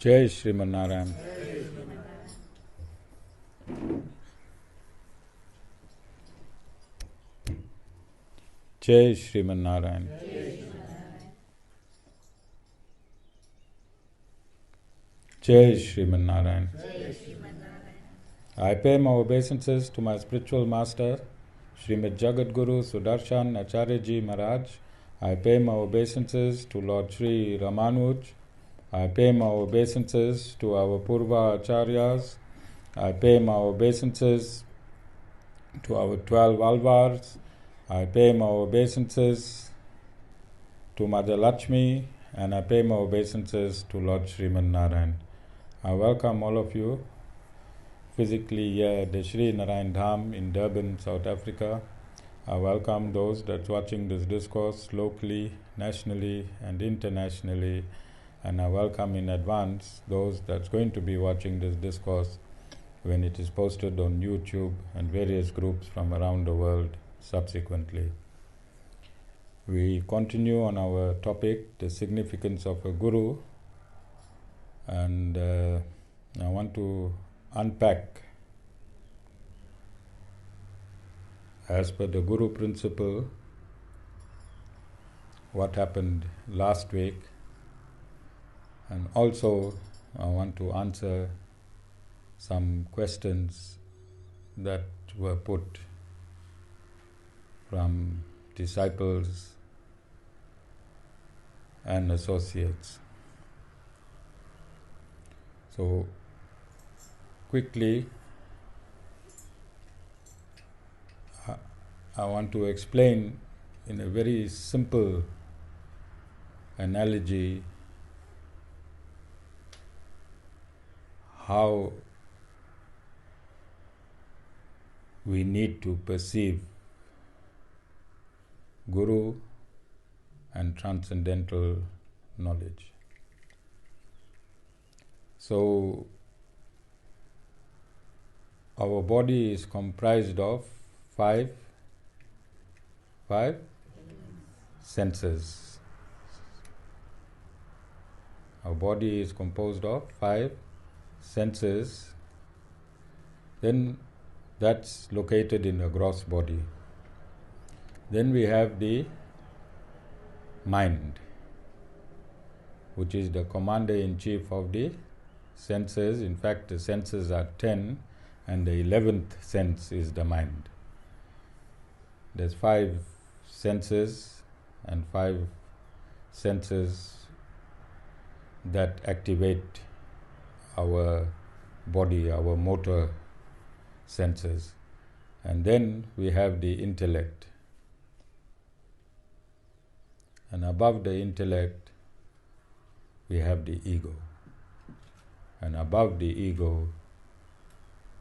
Jai Sriman Narayan. Jai Sriman Narayan. Jai Sriman Narayan. I pay my obeisances to my spiritual master, Srimad Jagat Guru Sudarshan Acharya Ji Maharaj. I pay my obeisances to Lord Sri Ramanuj. I pay my obeisances to our Purva Acharyas. I pay my obeisances to our 12 Alvars. I pay my obeisances to Mother Lakshmi, and I pay my obeisances to Lord Sriman Narayan. I welcome all of you physically here at the Sri Narayan Dham in Durban, South Africa. I welcome those that's watching this discourse locally, nationally and internationally, and I welcome in advance those that's going to be watching this discourse when it is posted on YouTube and various groups from around the world subsequently. We continue on our topic, the significance of a guru, and I want to unpack, as per the guru principle, what happened last week, and also I want to answer some questions that were put from disciples and associates. So, quickly, I want to explain in a very simple analogy how we need to perceive Guru and transcendental knowledge. So, our body is comprised of five senses. Our body is composed of 5 senses. Then that's located in the gross body. Then we have the mind, which is the commander-in-chief of the senses. In fact, the senses are 10, and the 11th sense is the mind. There's 5 senses and 5 senses that activate our body, our motor senses. And then we have the intellect. And above the intellect, we have the ego. And above the ego,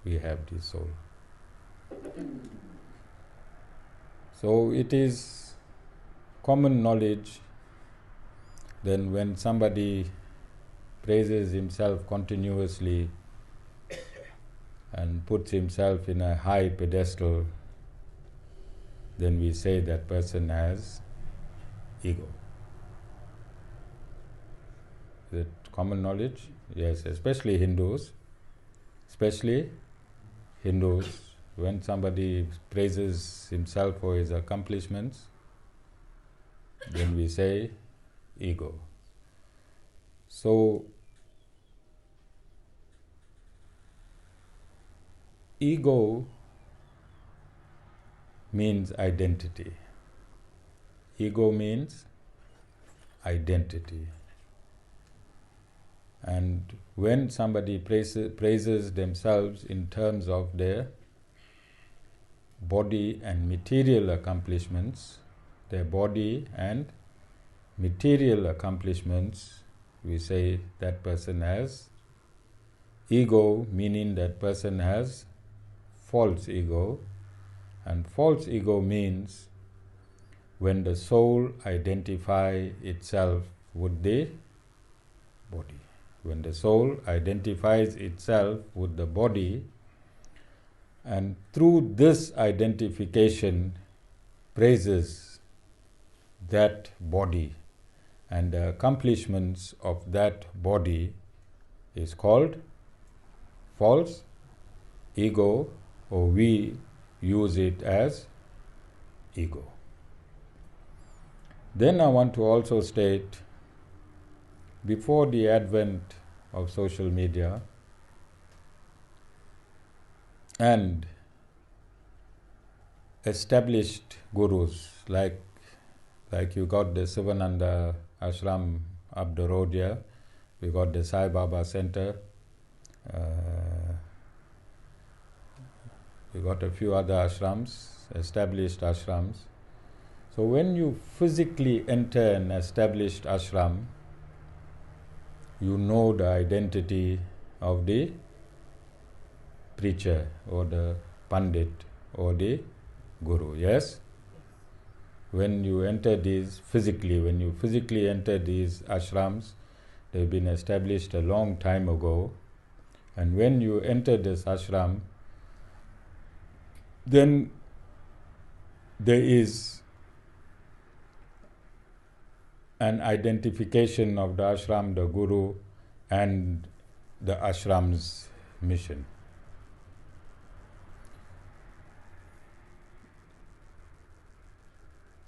we have the soul. So it is common knowledge then when somebody praises himself continuously and puts himself in a high pedestal, then we say that person has ego. Is it common knowledge? Yes, especially Hindus. When somebody praises himself for his accomplishments, then we say ego. So, ego means identity. Ego means identity. And when somebody praises themselves in terms of their body and material accomplishments, we say that person has ego, meaning that person has false ego. And false ego means when the soul identifies itself with the body. When the soul identifies itself with the body, and through this identification praises that body and the accomplishments of that body, is called false ego, or we use it as ego. Then I want to also state, before the advent of social media and established gurus, like you got the Sivananda ashram up the road here, we got the Sai Baba Center, we got a few other ashrams, established ashrams. So when you physically enter an established ashram, you know the identity of the preacher or the pandit or the guru, yes? When you enter these physically, when you physically enter these ashrams, they've been established a long time ago, and when you enter this ashram, then there is an identification of the ashram, the guru, and the ashram's mission.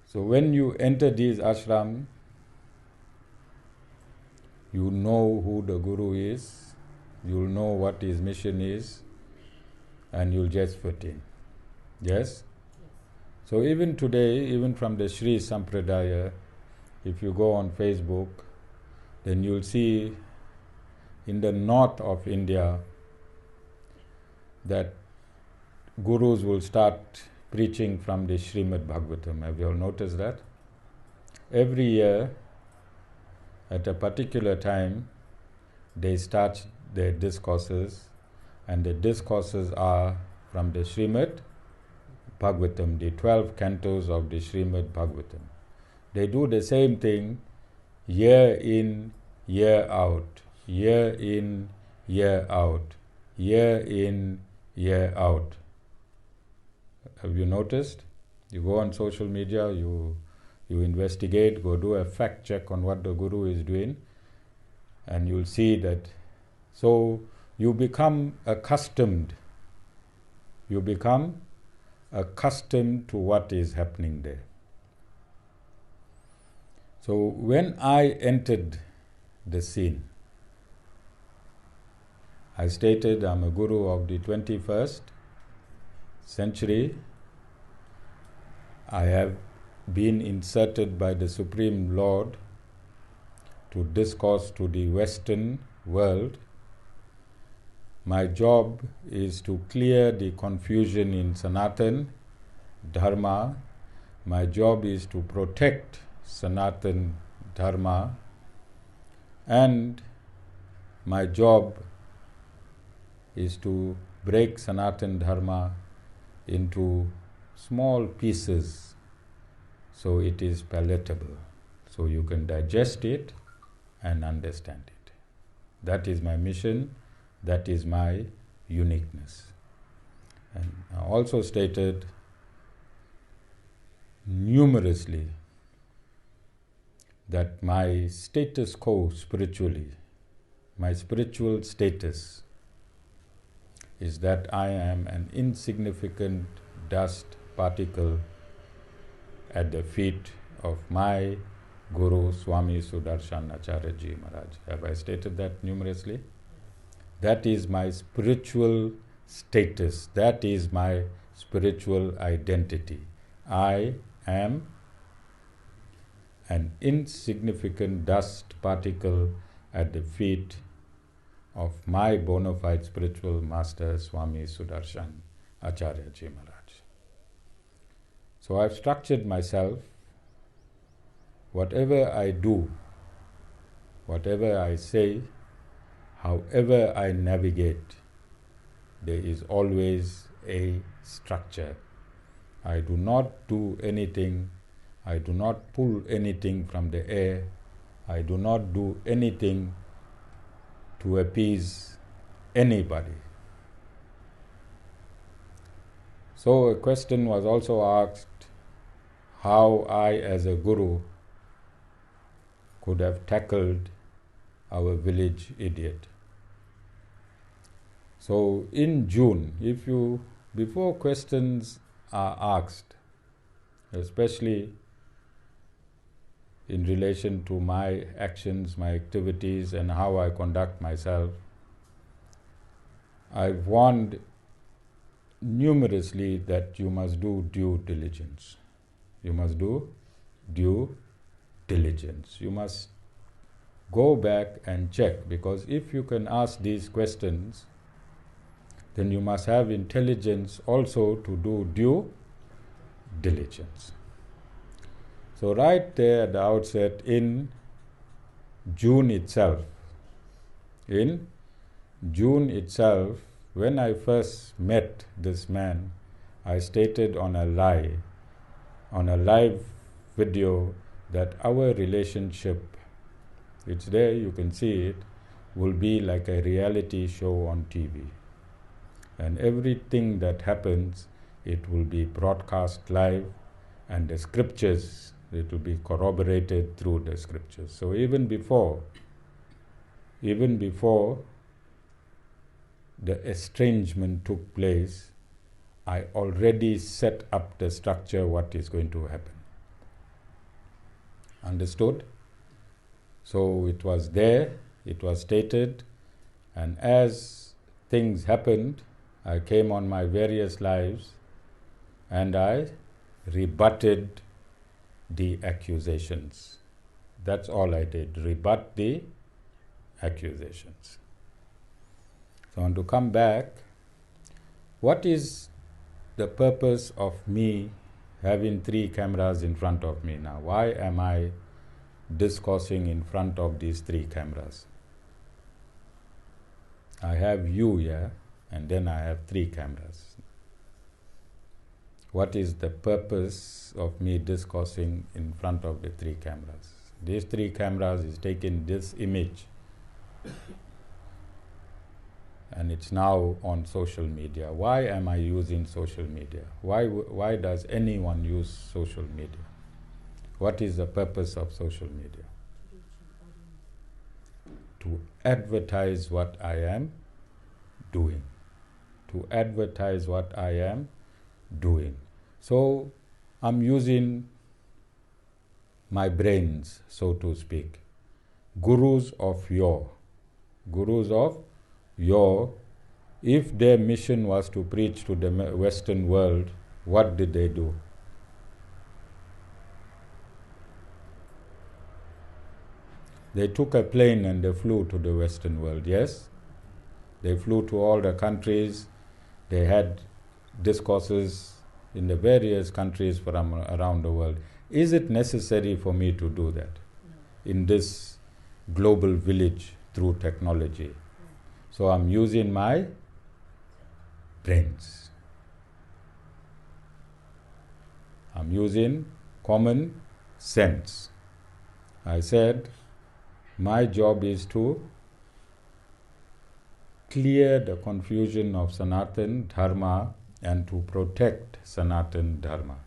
So when you enter these ashrams, you know who the guru is, you'll know what his mission is, and you'll just fit in. Yes? So even today, even from the Sri Sampradaya, if you go on Facebook, then you'll see in the north of India that gurus will start preaching from the Srimad Bhagavatam. Have you all noticed that? Every year, at a particular time, they start their discourses, and the discourses are from the Srimad Bhagavatam, the 12 cantos of the Srimad Bhagavatam. They do the same thing year in, year out, year in, year out, year in, year out. Have you noticed? You go on social media, you investigate, go do a fact check on what the guru is doing, and you'll see that. So you become accustomed. You become accustomed to what is happening there. So when I entered the scene, I stated I'm a guru of the 21st century. I have been inserted by the Supreme Lord to discourse to the Western world. My job is to clear the confusion in Sanatan Dharma. My job is to protect Sanatan Dharma, and my job is to break Sanatan Dharma into small pieces so it is palatable, so you can digest it and understand it. That is my mission, that is my uniqueness. And I also stated numerously that my status quo spiritually, my spiritual status, is that I am an insignificant dust particle at the feet of my Guru Swami Sudarshan Acharya Ji Maharaj. Have I stated that numerously? That is my spiritual status. That is my spiritual identity. I am an insignificant dust particle at the feet of my bona fide spiritual master Swami Sudarshan Acharya Ji Maharaj. So I've structured myself, whatever I do, whatever I say, however I navigate, there is always a structure. I do not do anything, I do not pull anything from the air, I do not do anything to appease anybody. So a question was also asked, how I as a guru could have tackled our village idiot. So in June, before questions are asked, especially in relation to my actions, my activities, and how I conduct myself, I've warned numerously that you must do due diligence. You must do due diligence. You must go back and check, because if you can ask these questions, then you must have intelligence also to do due diligence. So right there at the outset, in June itself, when I first met this man, I stated on a live video, that our relationship, it's there, you can see it, will be like a reality show on TV. And everything that happens, it will be broadcast live, and the scriptures, it will be corroborated through the scriptures. So even before the estrangement took place, I already set up the structure, what is going to happen. Understood? So it was there, it was stated, and as things happened, I came on my various lives and I rebutted the accusations. That's all I did, rebut the accusations. So I want to come back. What is the purpose of me having 3 cameras in front of me now? Why am I discoursing in front of these 3 cameras? I have you here, and then I have 3 cameras. What is the purpose of me discoursing in front of the 3 cameras? These 3 cameras is taking this image, and it's now on social media. Why am I using social media? Why does anyone use social media? What is the purpose of social media? To advertise what I am doing. To advertise what I am doing. So I'm using my brains, so to speak. Gurus of yore, if their mission was to preach to the Western world, what did they do? They took a plane and they flew to the Western world, yes? They flew to all the countries. They had discourses in the various countries from around the world. Is it necessary for me to do that in this global village through technology? So I'm using my brains. I'm using common sense. I said my job is to clear the confusion of Sanatan Dharma and to protect Sanatan Dharma.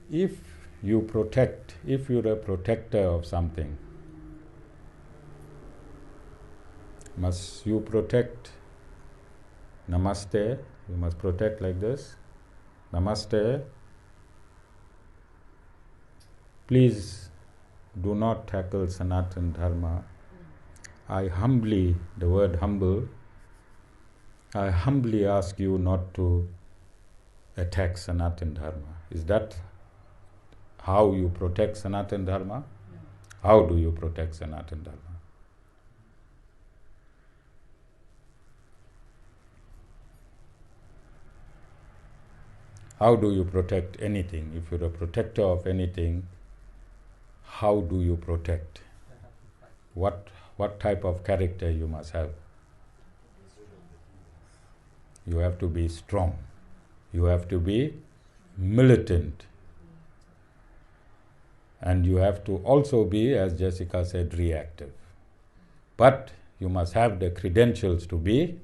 If you're a protector of something, must you protect? Namaste, you must protect like this. Namaste. Please do not tackle Sanatan Dharma. I humbly ask you not to attack Sanatan Dharma. Is that how you protect Sanatan Dharma? How do you protect Sanatan Dharma? How do you protect anything? If you're a protector of anything, how do you protect? What type of character you must have? You have to be strong. You have to be militant. And you have to also be, as Jessica said, reactive. But you must have the credentials to be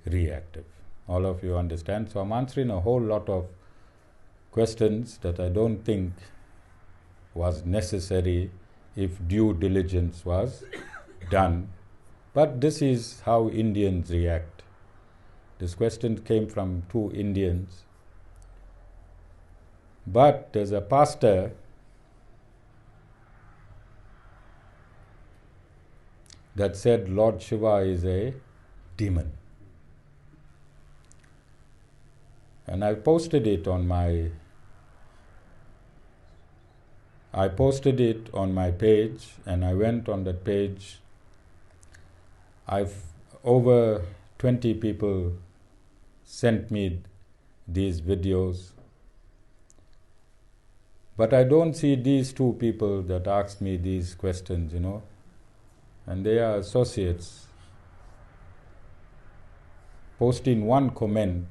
reactive. All of you understand? So I'm answering a whole lot of questions that I don't think was necessary if due diligence was done But this is how Indians react. This question came from two Indians. But there's a pastor that said Lord Shiva is a demon. And I posted it on my page, and I went on that page. Over 20 people sent me these videos. But I don't see these two people that asked me these questions, and they are associates, posting one comment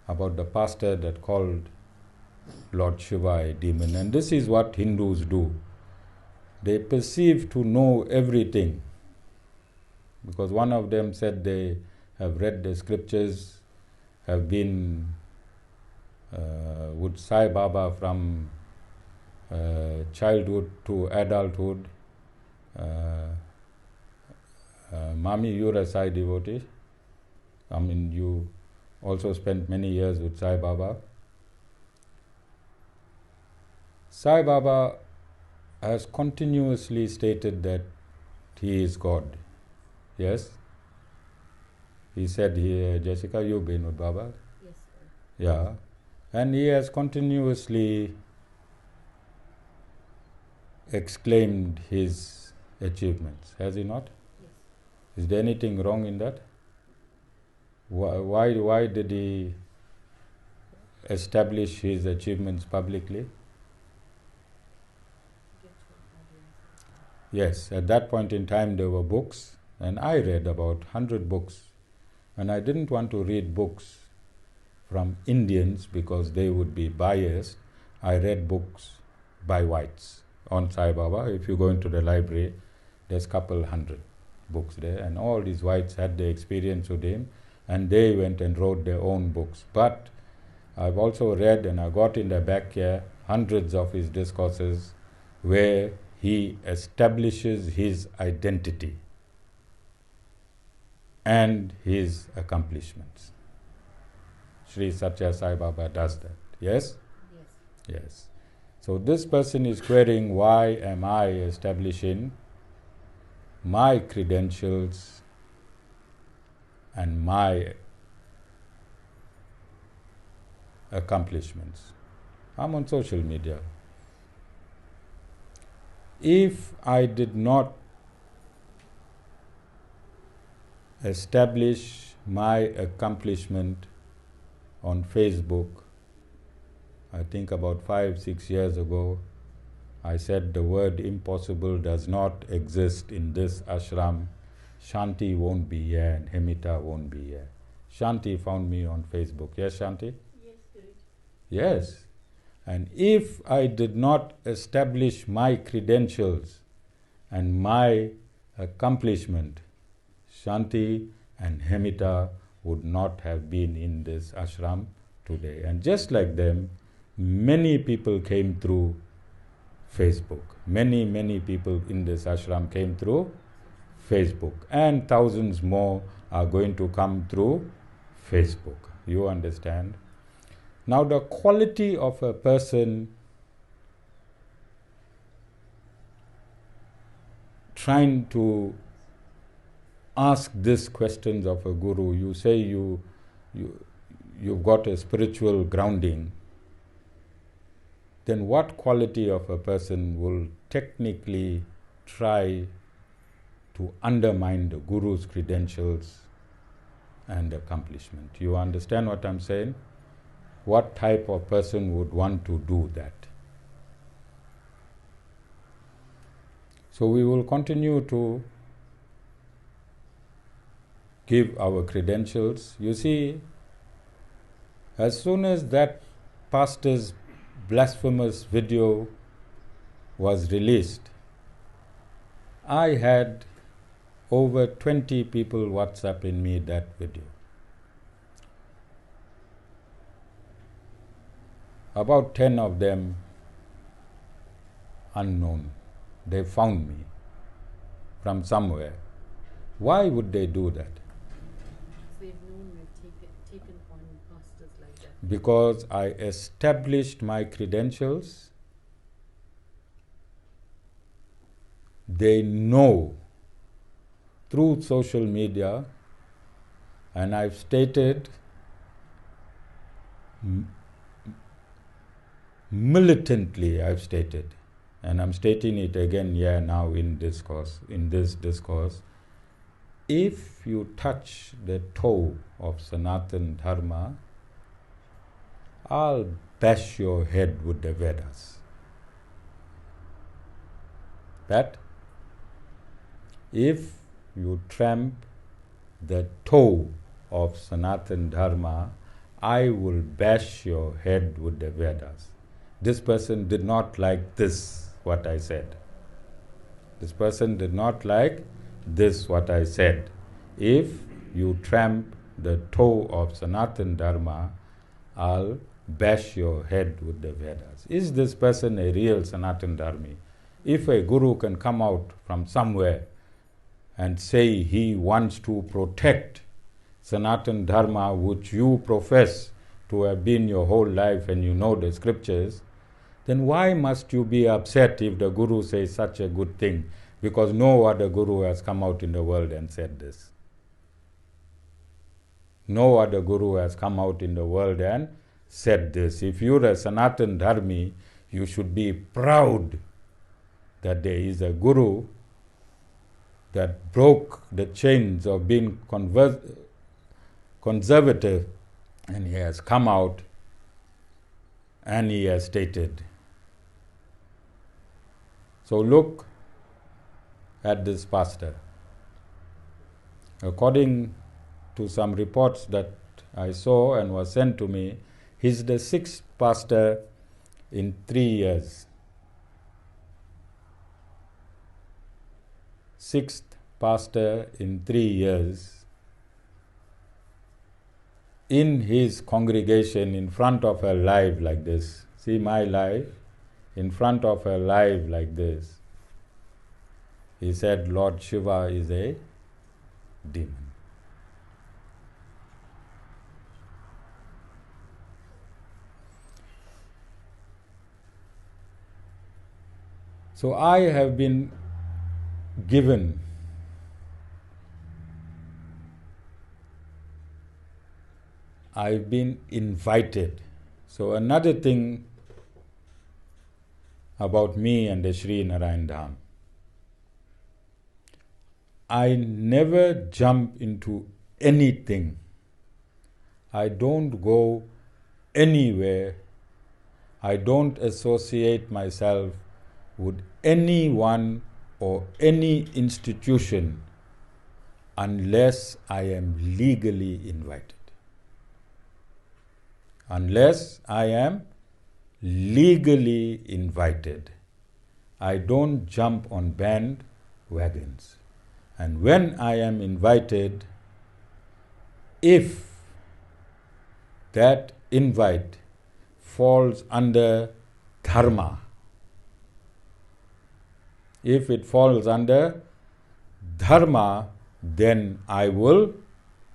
about the pastor that called Lord Shiva a demon. And this is what Hindus do. They perceive to know everything, because one of them said they have read the scriptures, have been with Sai Baba from childhood to adulthood. Mami, you're a Sai devotee. You also spent many years with Sai Baba. Sai Baba has continuously stated that he is God. Yes? He said, Jessica, you've been with Baba? Yes, sir. Yeah. And he has continuously exclaimed his achievements, has he not? Yes. Is there anything wrong in that? Why did he establish his achievements publicly? Yes, at that point in time there were books, and I read about 100 books. And I didn't want to read books from Indians because they would be biased. I read books by whites on Sai Baba. If you go into the library, there's a couple hundred books there, and all these whites had the experience with him, and they went and wrote their own books. But I've also read, and I got in the back here, hundreds of his discourses where he establishes his identity and his accomplishments. Sri Satya Sai Baba does that. Yes? Yes. Yes. So this person is querying, why am I establishing my credentials and my accomplishments? I'm on social media. If I did not establish my accomplishment on Facebook, I think about 5-6 years ago, I said the word impossible does not exist in this ashram. Shanti won't be here and Hemita won't be here. Shanti found me on Facebook. Yes, Shanti? Yes, Spirit. Yes. And if I did not establish my credentials and my accomplishment, Shanti and Hemita would not have been in this ashram today. And just like them, many people came through Facebook. Many people in this ashram came through Facebook. And thousands more are going to come through Facebook. You understand? Now the quality of a person trying to ask these questions of a guru, you say you've got a spiritual grounding, then what quality of a person will technically try to undermine the guru's credentials and accomplishment? You understand what I'm saying? What type of person would want to do that? So we will continue to give our credentials. You see, as soon as that pastor's blasphemous video was released, I had over 20 people WhatsApping me that video. About 10 of them unknown. They found me from somewhere. Why would they do that? They've known we've taken on pastors like that. Because I established my credentials. They know through social media, and I've stated militantly, and I'm stating it again here now in this discourse, if you touch the toe of Sanatan Dharma, I'll bash your head with the Vedas. That if you tramp the toe of Sanatan Dharma, I will bash your head with the Vedas. This person did not like this, what I said. This person did not like this, what I said. If you tramp the toe of Sanatan Dharma, I'll bash your head with the Vedas. Is this person a real Sanatan Dharmi? If a guru can come out from somewhere and say he wants to protect Sanatan Dharma, which you profess to have been your whole life and you know the scriptures, then why must you be upset if the guru says such a good thing? Because no other guru has come out in the world and said this. No other guru has come out in the world and said this. If you're a Sanatan Dharmi, you should be proud that there is a guru that broke the chains of being conservative, and he has come out and he has stated. So look at this pastor. According to some reports that I saw and was sent to me, he's the sixth pastor in 3 years. Sixth pastor in 3 years in his congregation in front of her live like this. See my live? In front of her live like this. He said Lord Shiva is a demon. So I have been given I've been invited. So another thing about me and the Sri Narayan Dham. I never jump into anything. I don't go anywhere. I don't associate myself with anyone or any institution unless I am legally invited. Unless I am legally invited. I don't jump on bandwagons. And when I am invited, if that invite falls under dharma, if it falls under dharma, then I will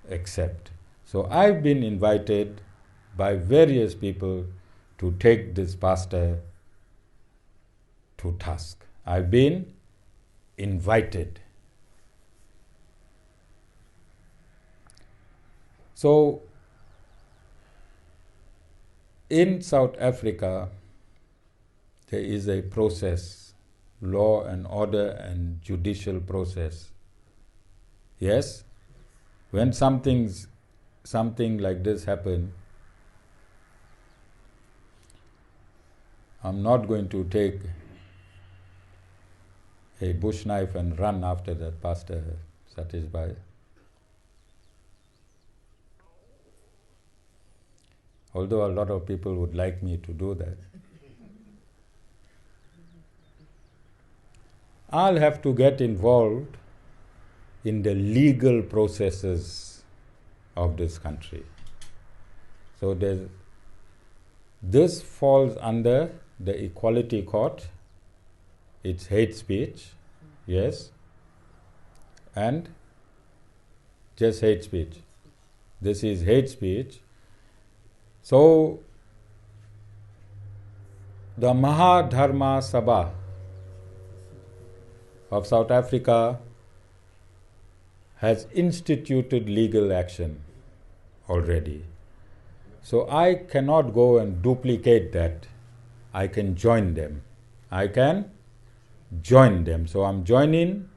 accept. So I've been invited by various people to take this pastor to task. I've been invited. So in South Africa, there is a process, law and order and judicial process. Yes? When something like this happens, I'm not going to take a bush knife and run after that pastor, Satisbhai. Although a lot of people would like me to do that. I'll have to get involved in the legal processes of this country. So this falls under the Equality Court. It's hate speech, yes. and just hate speech. This is hate speech. So, the Mahadharma Sabha of South Africa has instituted legal action already. So I cannot go and duplicate that. I can join them. So I'm joining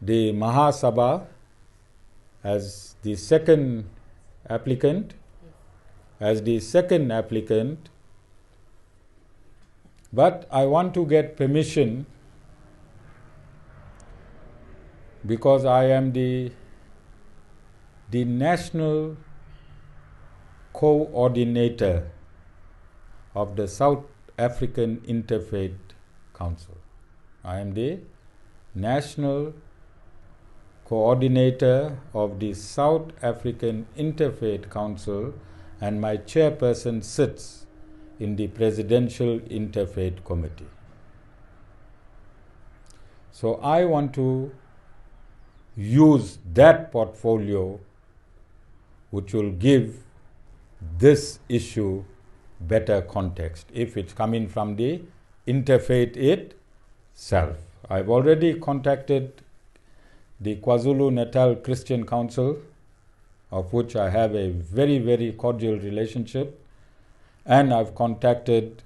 the Mahasabha as the second applicant. But I want to get permission because I am the national coordinator of the South African Interfaith Council. I am the national coordinator of the South African Interfaith Council, and my chairperson sits in the Presidential Interfaith Committee. So I want to use that portfolio, which will give this issue better context if it's coming from the interfaith itself. I've already contacted the KwaZulu-Natal Christian Council, of which I have a very, very cordial relationship, and I've contacted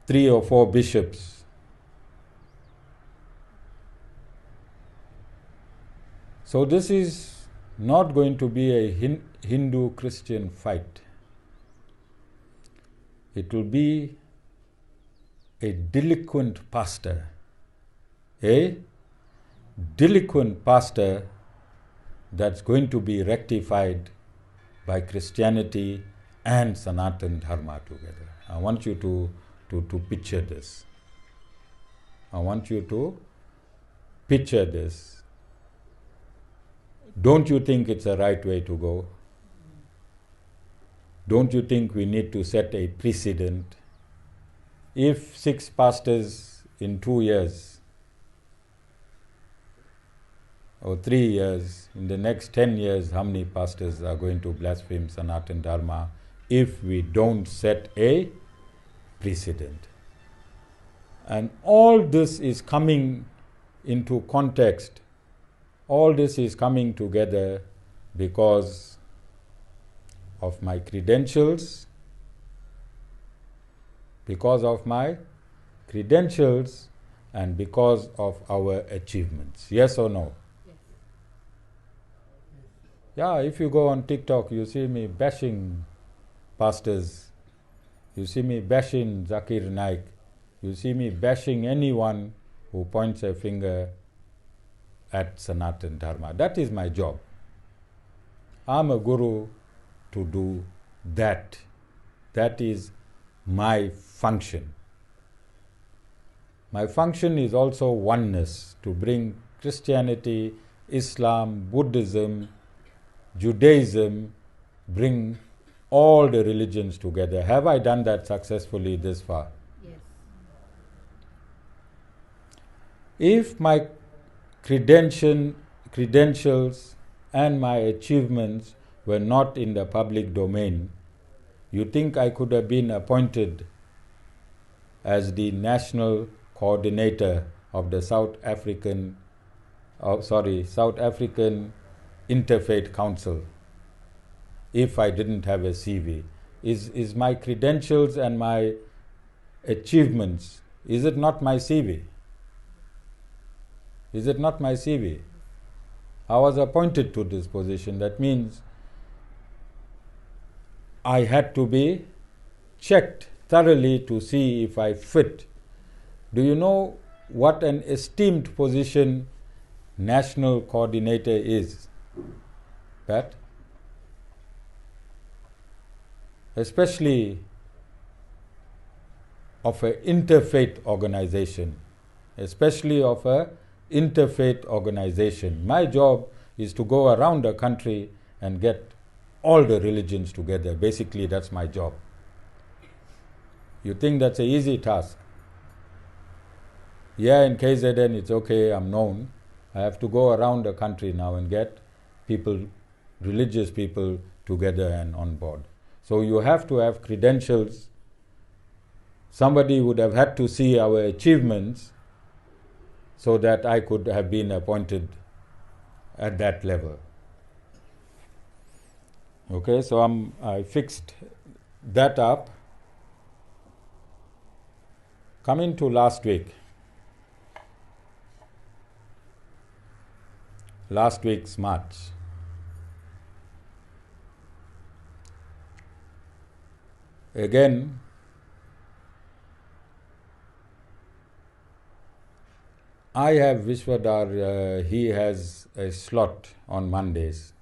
3 or 4 bishops. So this is not going to be a Hindu-Christian fight. It will be a delinquent pastor. That's going to be rectified by Christianity and Sanatan Dharma together. I want you to picture this. Don't you think it's the right way to go? Don't you think we need to set a precedent? If 6 pastors in 2 years or 3 years, in the next 10 years, how many pastors are going to blaspheme Sanatan Dharma if we don't set a precedent? And all this is coming into context. All this is coming together because of my credentials, and because of our achievements. Yes or no? Yes. Yeah, if you go on TikTok, you see me bashing pastors. You see me bashing Zakir Naik. You see me bashing anyone who points a finger at Sanatan Dharma. That is my job. I'm a guru to do that. That is my function. My function is also oneness, to bring Christianity, Islam, Buddhism, Judaism, bring all the religions together. Have I done that successfully this far? Yes. If my credentials and my achievements were not in the public domain, you think I could have been appointed as the national coordinator of the South African Interfaith Council if I didn't have a CV? Is my credentials and my achievements, is it not my CV? Is it not my CV? I was appointed to this position. That means I had to be checked thoroughly to see if I fit. Do you know what an esteemed position national coordinator is, Pat? Especially of an interfaith organization. My job is to go around the country and get all the religions together. Basically, that's my job. You think that's an easy task? Yeah, in KZN it's okay, I'm known. I have to go around the country now and get people, religious people, together and on board. So you have to have credentials. Somebody would have had to see our achievements so that I could have been appointed at that level. Okay, so I fixed that up. Coming to last week's march. Again, I have Vishwadhar, he has a slot on Mondays.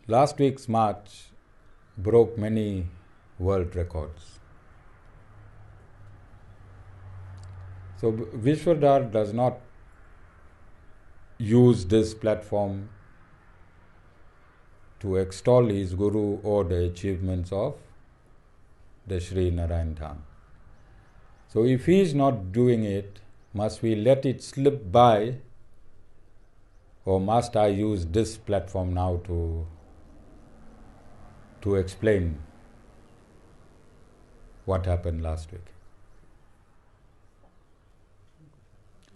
Last week's march broke many world records. So Vishwadhar does not use this platform to extol his Guru or the achievements of the Sri Narayan Dham. So if he is not doing it, must we let it slip by, or must I use this platform now to explain what happened last week?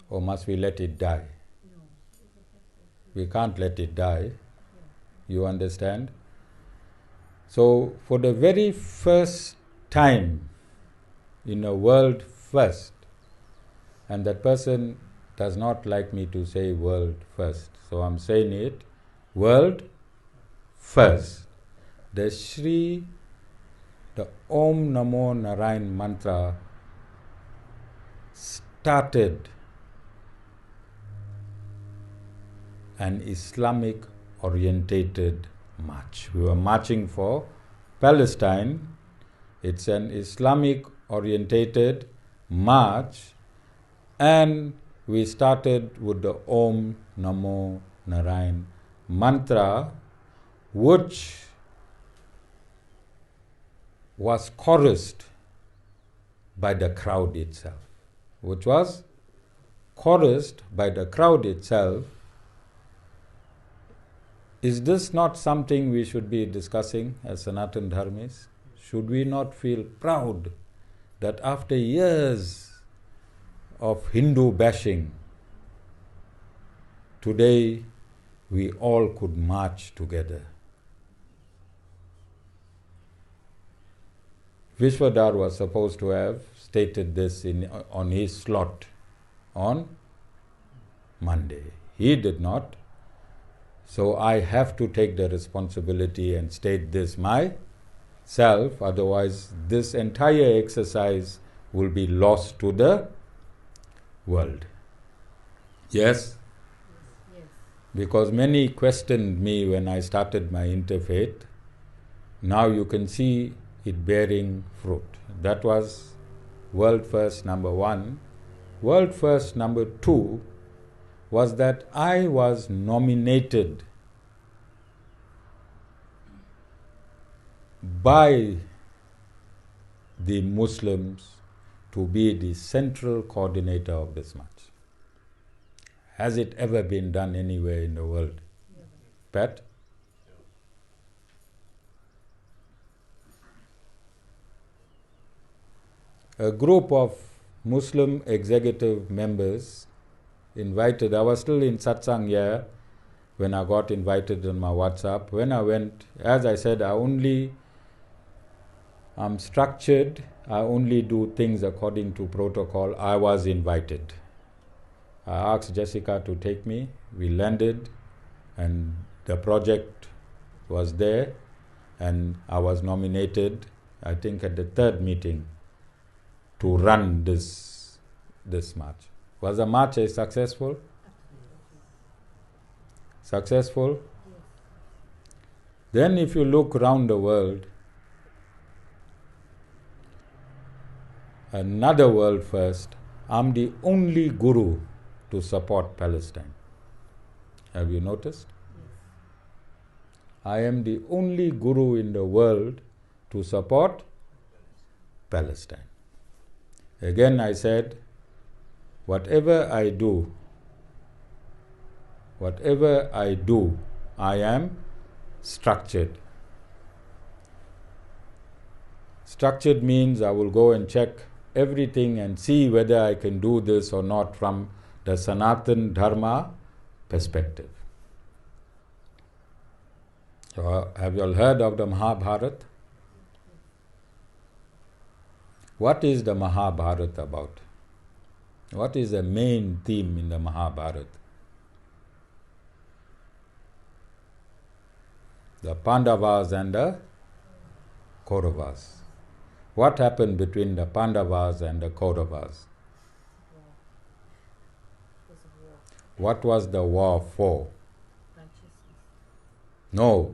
Or must we let it die? We can't let it die. You understand? So, for the very first time in a world first, and that person does not like me to say world first, so I'm saying it, world first. The Om Namo Narayan mantra started an Islamic orientated march. We were marching for Palestine. It's an Islamic orientated march, and we started with the Om Namo Narayan mantra, which was chorused by the crowd itself. Is this not something we should be discussing as Sanatan Dharmis? Should we not feel proud that after years of Hindu bashing, today we all could march together? Vishwadhar was supposed to have stated this on his slot on Monday. He did not. So I have to take the responsibility and state this myself, otherwise this entire exercise will be lost to the world. Yes? Yes. Because many questioned me when I started my interfaith. Now you can see it bearing fruit. That was world first number 1. World first number 2 was that I was nominated by the Muslims to be the central coordinator of this march. Has it ever been done anywhere in the world? Pat? A group of Muslim executive members invited. I was still in satsang here when I got invited on my WhatsApp. When I went, as I said, I'm structured. I only do things according to protocol. I was invited. I asked Jessica to take me. We landed and the project was there, and I was nominated, I think at the 3rd meeting, to run this march. Was the march successful? Successful? Then if you look around the world, another world first, I'm the only guru to support Palestine. Have you noticed? I am the only guru in the world to support Palestine. Again I said, whatever I do, I am structured. Structured means I will go and check everything and see whether I can do this or not from the Sanatan Dharma perspective. So, have you all heard of the Mahabharata? What is the Mahabharata about? What is the main theme in the Mahabharata? The Pandavas and the Kauravas. What happened between the Pandavas and the Kauravas? What was the war for? No.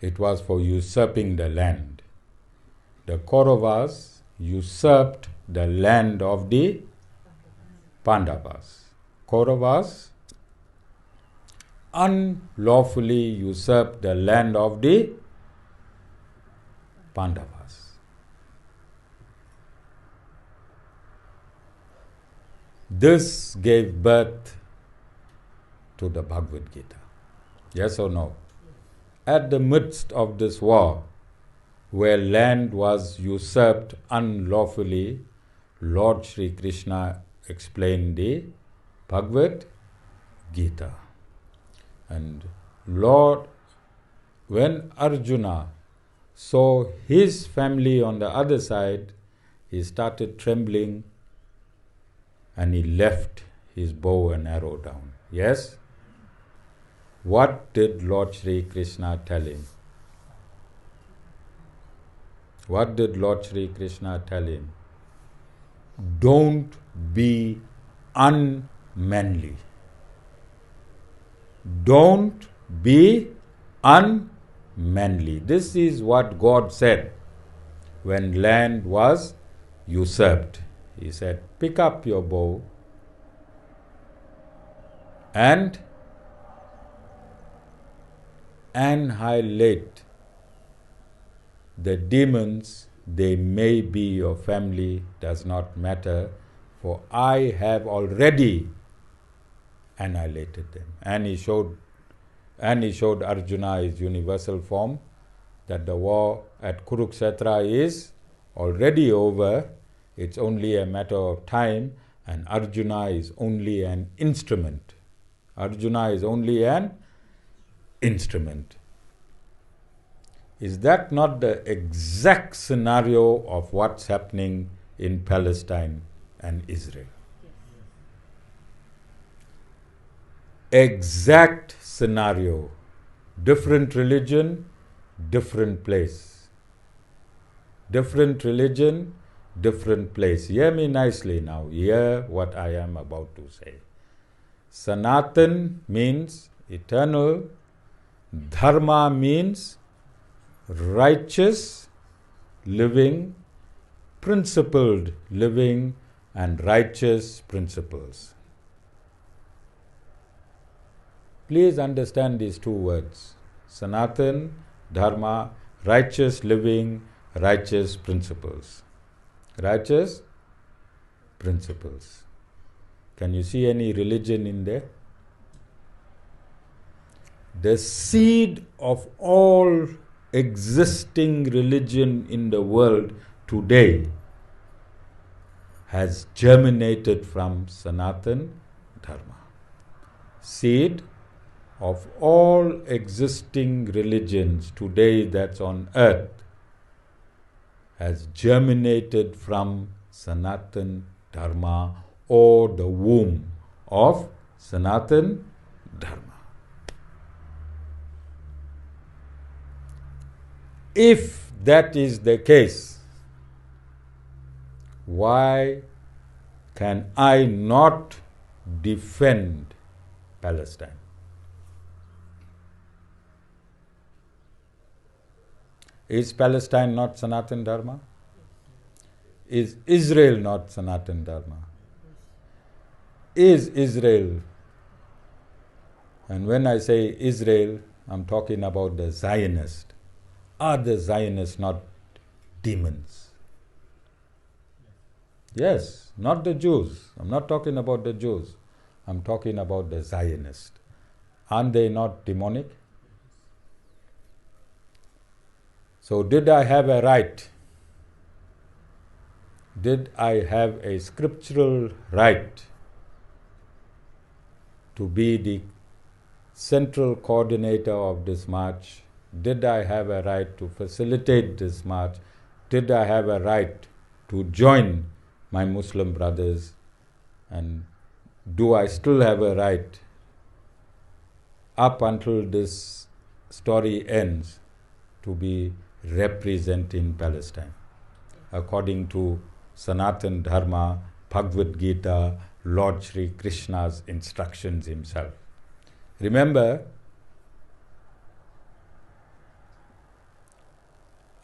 It was for usurping the land. The Kauravas usurped the land of the Pandavas. Kauravas unlawfully usurped the land of the Pandavas. This gave birth to the Bhagavad Gita. Yes or no? At the midst of this war, where land was usurped unlawfully, Lord Sri Krishna explained the Bhagavad Gita. And when Arjuna saw his family on the other side, he started trembling and he left his bow and arrow down. Yes? What did Lord Sri Krishna tell him? What did Lord Sri Krishna tell him? Don't be unmanly. Don't be unmanly. This is what God said when land was usurped. He said, pick up your bow and annihilate the demons. They may be your family, does not matter, for I have already annihilated them. And he showed Arjuna his universal form, that the war at Kurukshetra is already over. It's only a matter of time, and Arjuna is only an instrument. Arjuna is only an instrument. Is that not the exact scenario of what's happening in Palestine and Israel? Exact scenario. Different religion, different place. Different religion, different place. Hear me nicely now. Hear what I am about to say. Sanatan means eternal. Dharma means righteous living, principled living, and righteous principles. Please understand these two words. Sanatan, Dharma, righteous living, righteous principles. Righteous principles. Can you see any religion in there? The seed of all existing religion in the world today has germinated from Sanatan Dharma. Seed of all existing religions today that's on earth has germinated from Sanatan Dharma, or the womb of Sanatan Dharma. If that is the case, why can I not defend Palestine? Is Palestine not Sanatan Dharma? Is Israel not Sanatan Dharma? Is Israel, and when I say Israel, I'm talking about the Zionists. Are the Zionists not demons? Yes, not the Jews. I'm not talking about the Jews. I'm talking about the Zionists. Aren't they not demonic? So did I have a right? Did I have a scriptural right to be the central coordinator of this march? Did I have a right to facilitate this march? Did I have a right to join my Muslim brothers? And do I still have a right, up until this story ends, to be representing Palestine according to Sanatan Dharma, Bhagavad Gita, Lord Sri Krishna's instructions himself? Remember,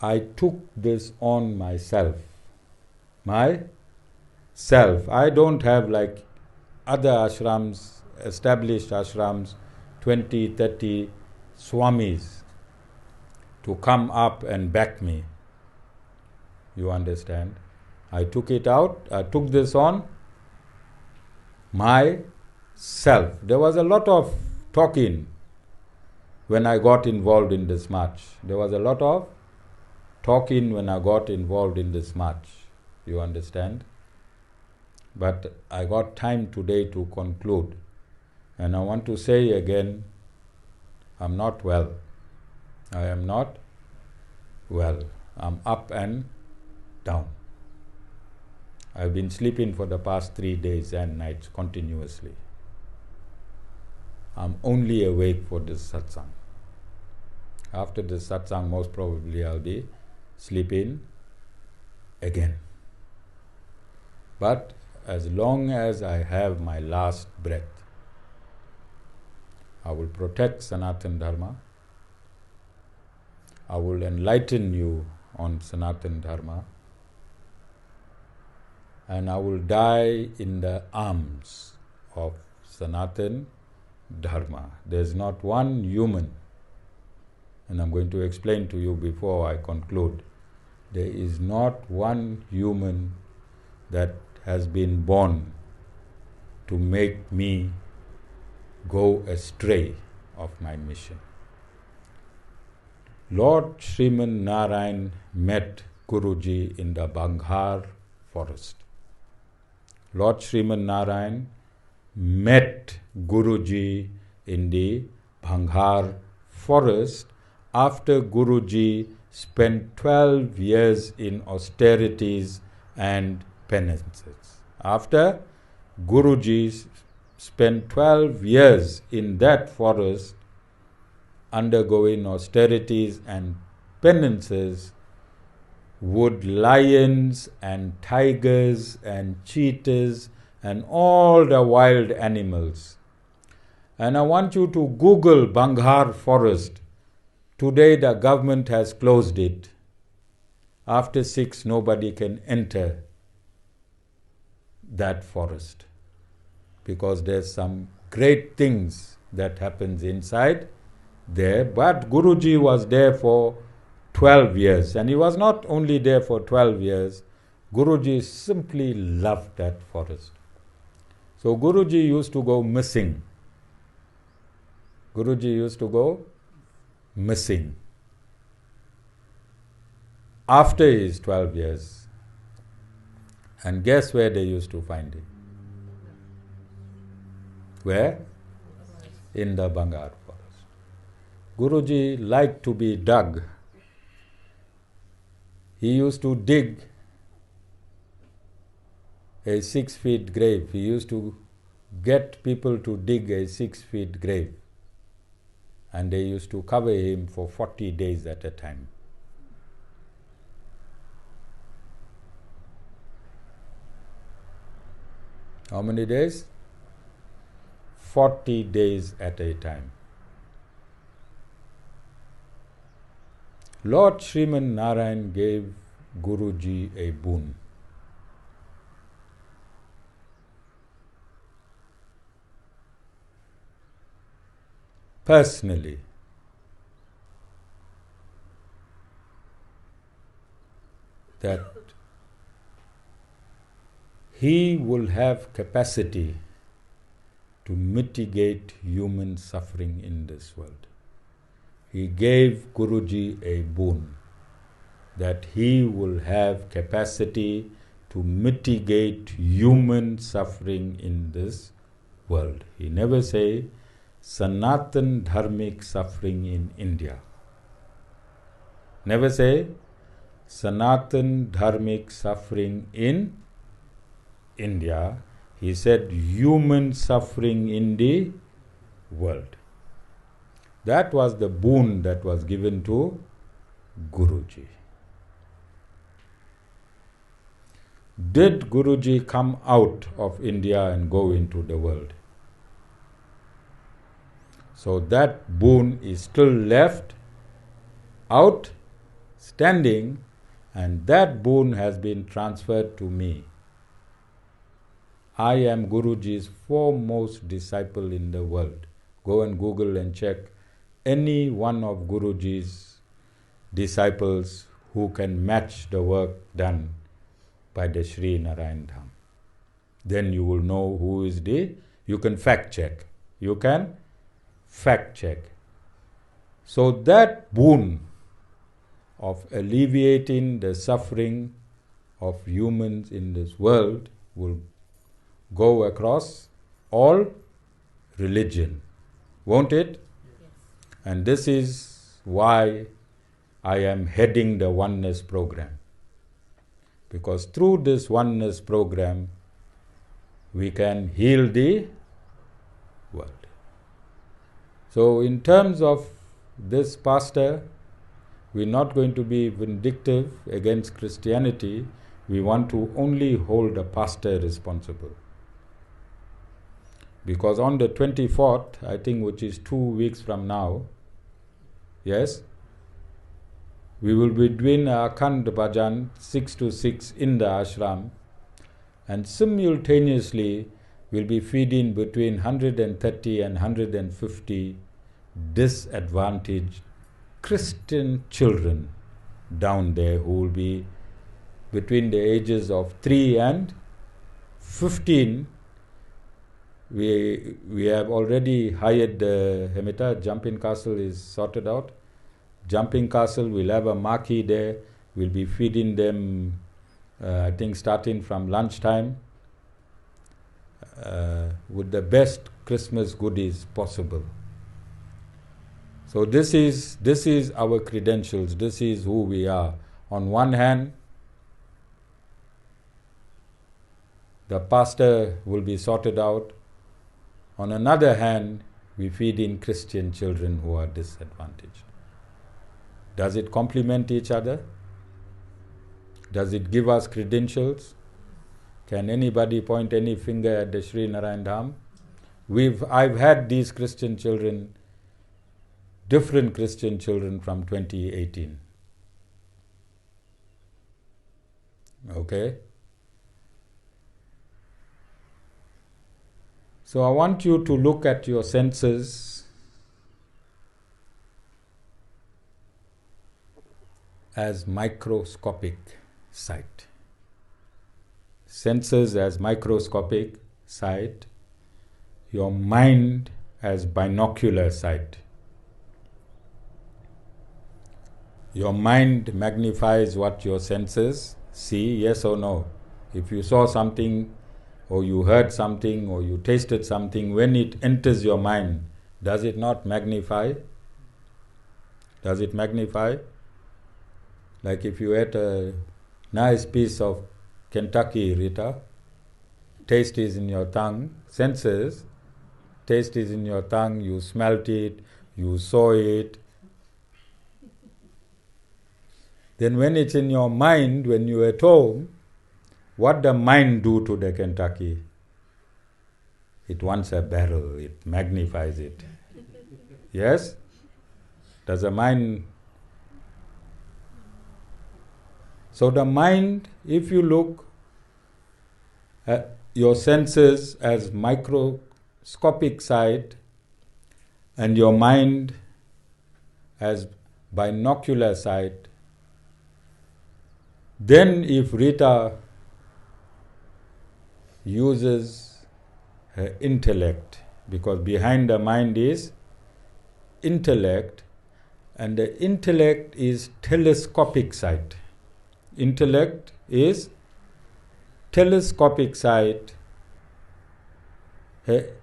I took this on myself. Myself. I don't have like other ashrams, established ashrams, 20, 30 swamis to come up and back me. You understand? I took it out, I took this on myself. There was a lot of talking when I got involved in this march. There was a lot of talking when I got involved in this march. You understand? But I got time today to conclude. And I want to say again, I'm not well. I am not well. I'm up and down. I've been sleeping for the past 3 days and nights continuously. I'm only awake for this satsang. After this satsang, most probably I'll be sleeping again. But as long as I have my last breath, I will protect Sanatan Dharma. I will enlighten you on Sanatan Dharma. And I will die in the arms of Sanatan Dharma. There's not one human, and I'm going to explain to you before I conclude, there is not one human that has been born to make me go astray of my mission. Lord Sriman Narayan met Guruji in the Banghar forest. Lord Sriman Narayan met Guruji in the Banghar forest after Guruji spent 12 years in austerities and penances. After Guruji spent 12 years in that forest undergoing austerities and penances, would lions and tigers and cheetahs and all the wild animals. And I want you to Google Banghar forest. Today the government has closed it. After 6, nobody can enter that forest because there's some great things that happens inside there. But Guruji was there for 12 years, and he was not only there for 12 years. Guruji simply loved that forest. So Guruji used to go missing. Guruji used to go missing after his 12 years. And guess where they used to find him? Where? In the Banghar forest. Guruji liked to be dug. He used to dig a 6 feet grave. He used to get people to dig a 6 feet grave. And they used to cover him for 40 days at a time. How many days? 40 days at a time. Lord Sriman Narayan gave Guruji a boon. Personally, that he will have capacity to mitigate human suffering in this world. He gave Guruji a boon that he will have capacity to mitigate human suffering in this world. He never say Sanatan dharmic suffering in India. Never say Sanatan dharmic suffering in India. He said human suffering in the world. That was the boon that was given to Guruji. Did Guruji come out of India and go into the world? So that boon is still left outstanding, and that boon has been transferred to me. I am Guruji's foremost disciple in the world. Go and Google and check any one of Guruji's disciples who can match the work done by the Sri Narayan Dham. Then you will know who is you can fact check. You can fact check. So that boon of alleviating the suffering of humans in this world will go across all religion, won't it? Yes. And this is why I am heading the Oneness program. Because through this Oneness program, we can heal the world. So in terms of this pastor, we're not going to be vindictive against Christianity. We want to only hold a pastor responsible. Because on the 24th, I think, which is 2 weeks from now, yes, we will be doing a Akhand Bhajan 6 to 6 in the ashram, and simultaneously we'll be feeding between 130 and 150 disadvantaged Christian children down there who will be between the ages of 3 and 15. We have already hired the Hemita. Jumping Castle is sorted out. Jumping Castle, we'll have a marquee there. We'll be feeding them, I think, starting from lunchtime with the best Christmas goodies possible. So this is our credentials. This is who we are. On one hand, the pastor will be sorted out. On another hand, we feed in Christian children who are disadvantaged. Does it complement each other? Does it give us credentials? Can anybody point any finger at the Sri Narayan Dham? I've had these Christian children, different Christian children from 2018. Okay? So I want you to look at your senses as microscopic sight. Senses as microscopic sight. Your mind as binocular sight. Your mind magnifies what your senses see, yes or no? If you saw something, or you heard something, or you tasted something, when it enters your mind, does it not magnify? Does it magnify? Like if you ate a nice piece of Kentucky, Rita, taste is in your tongue, senses, taste is in your tongue, you smelt it, you saw it. Then when it's in your mind, when you're at home, what the mind do to the Kentucky? It wants a barrel, it magnifies it. Yes? Does the mind... So the mind, if you look at your senses as microscopic sight and your mind as binocular sight, then if Rita uses her intellect, because behind the mind is intellect, and the intellect is telescopic sight. Intellect is telescopic sight. Her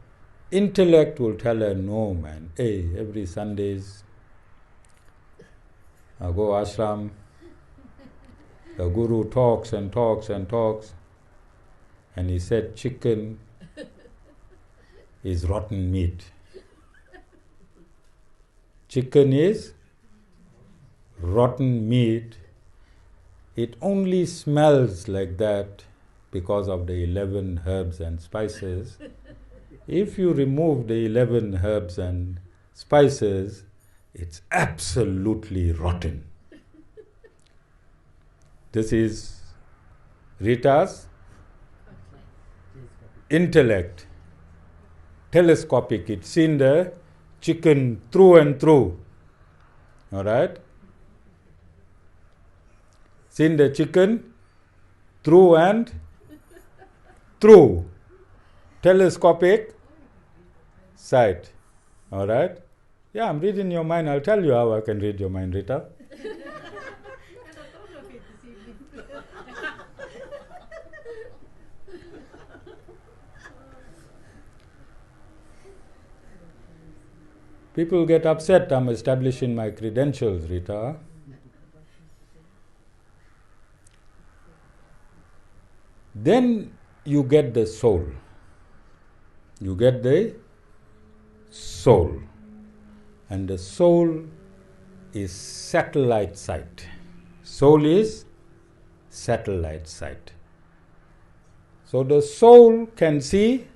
intellect will tell her, no man, hey, every Sundays I go ashram, the guru talks and talks and talks, and he said chicken is rotten meat. Chicken is rotten meat. It only smells like that because of the 11 herbs and spices. If you remove the 11 herbs and spices, it's absolutely rotten. This is Rita's intellect, telescopic. It's seen the chicken through and through. All right? Seen the chicken through and through. Telescopic sight. All right? Yeah, I'm reading your mind. I'll tell you how I can read your mind, Rita. People get upset I'm establishing my credentials, Rita. Then you get the soul. You get the soul. And the soul is satellite sight. Soul is satellite sight. So the soul can see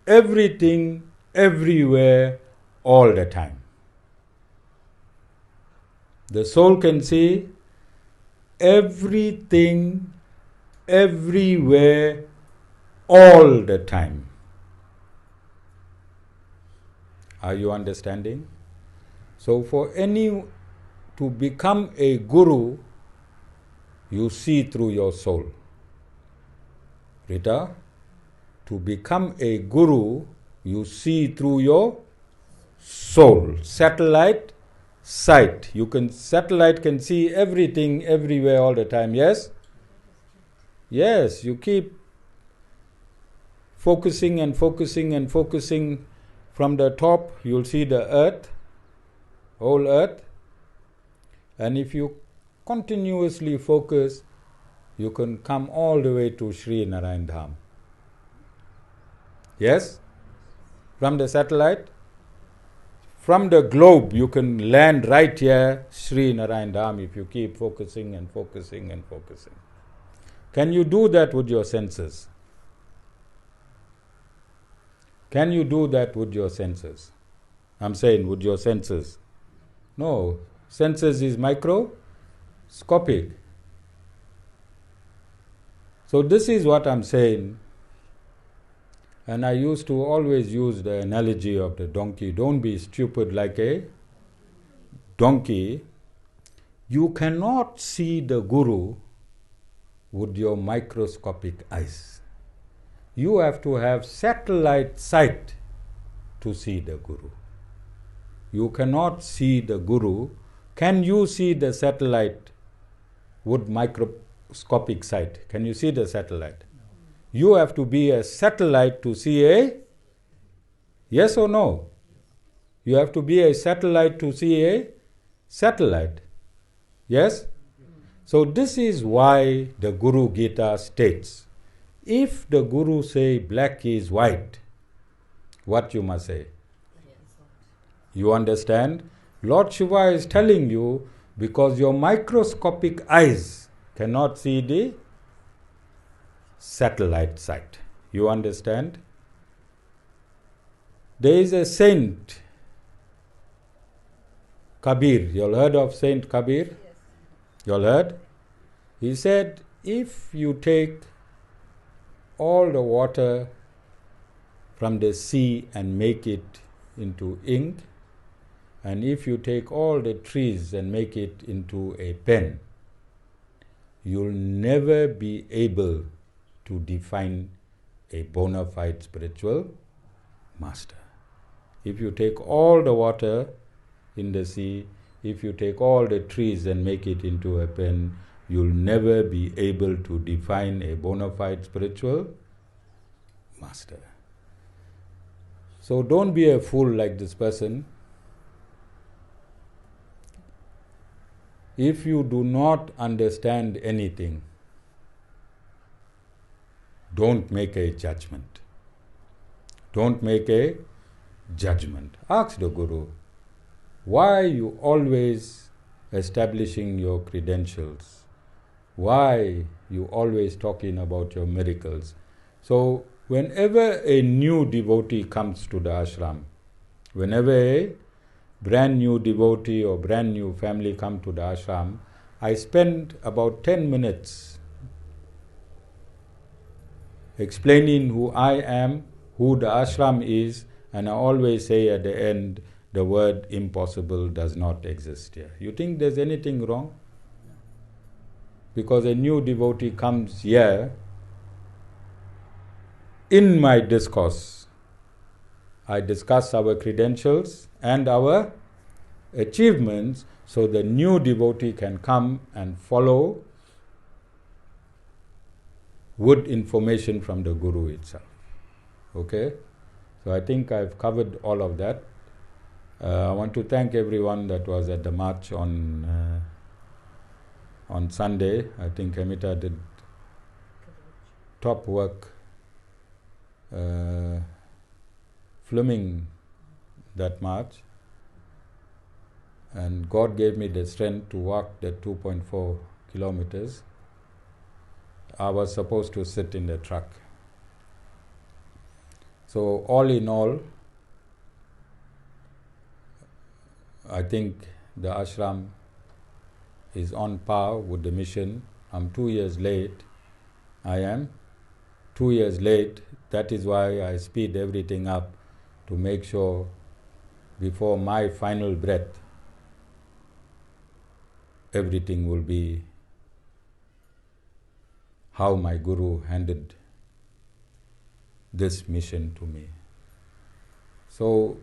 everything, everywhere, all the time. The soul can see everything, everywhere, all the time. Are you understanding? So for any to become a guru, you see through your soul. Rita, to become a guru, you see through your soul. Satellite sight. Satellite can see everything, everywhere, all the time. Yes? Yes, you keep focusing and focusing and focusing. From the top, you'll see the earth, whole earth. And if you continuously focus, you can come all the way to Sri Narayan Dham. Yes? From the satellite? From the globe, you can land right here, Sri Narayan Dham, if you keep focusing and focusing and focusing. Can you do that with your senses? Can you do that with your senses? I'm saying with your senses. No, senses is microscopic. So this is what I'm saying. And I used to always use the analogy of the donkey. Don't be stupid like a donkey. You cannot see the guru with your microscopic eyes. You have to have satellite sight to see the guru. You cannot see the guru. Can you see the satellite with microscopic sight? Can you see the satellite? You have to be a satellite to see a... Yes or no? You have to be a satellite to see a satellite. Yes? So this is why the Guru Gita states, if the Guru say black is white, what you must say? You understand? Lord Shiva is telling you, because your microscopic eyes cannot see the satellite sight. You understand? There is a saint, Kabir. You all heard of Saint Kabir? Yes. You all heard? He said, if you take all the water from the sea and make it into ink, and if you take all the trees and make it into a pen, you'll never be able to define a bona fide spiritual master. If you take all the water in the sea, if you take all the trees and make it into a pen, you'll never be able to define a bona fide spiritual master. So don't be a fool like this person. If you do not understand anything, don't make a judgment. Don't make a judgment. Ask the Guru, why are you always establishing your credentials? Why you always talking about your miracles? So whenever a new devotee comes to the ashram, whenever a brand new devotee or brand new family come to the ashram, I spend about 10 minutes explaining who I am, who the ashram is, and I always say at the end, the word impossible does not exist here. You think there's anything wrong? Because a new devotee comes here, in my discourse, I discuss our credentials and our achievements so the new devotee can come and follow with information from the Guru itself. Okay? So I think I've covered all of that. I want to thank everyone that was at the march on Sunday. I think Amita did top work filming that march, and God gave me the strength to walk the 2.4 kilometers. I was supposed to sit in the truck. So all in all, I think the ashram is on par with the mission. I'm 2 years late. I am 2 years late. That is why I speed everything up to make sure before my final breath, everything will be how my Guru handed this mission to me. So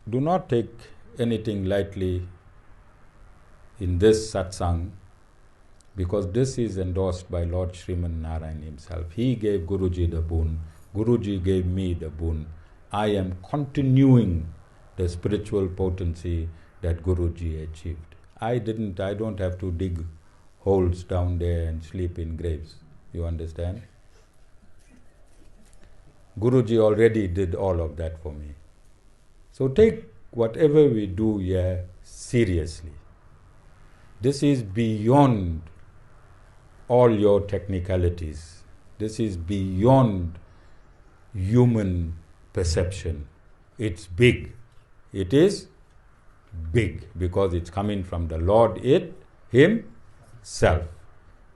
do not take anything lightly in this satsang, because this is endorsed by Lord Sriman Narayan himself. He gave Guruji the boon. Guruji gave me the boon. I am continuing the spiritual potency that Guruji achieved. I don't have to dig holes down there and sleep in graves. You understand? Guruji already did all of that for me. So take whatever we do here seriously. This is beyond all your technicalities. This is beyond human perception. It's big. It is big because it's coming from the Lord Himself.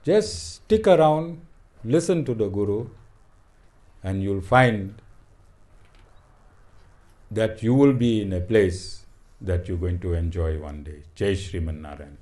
Just stick around, listen to the Guru, and you'll find that you will be in a place that you're going to enjoy one day. Jai Sriman Narayan.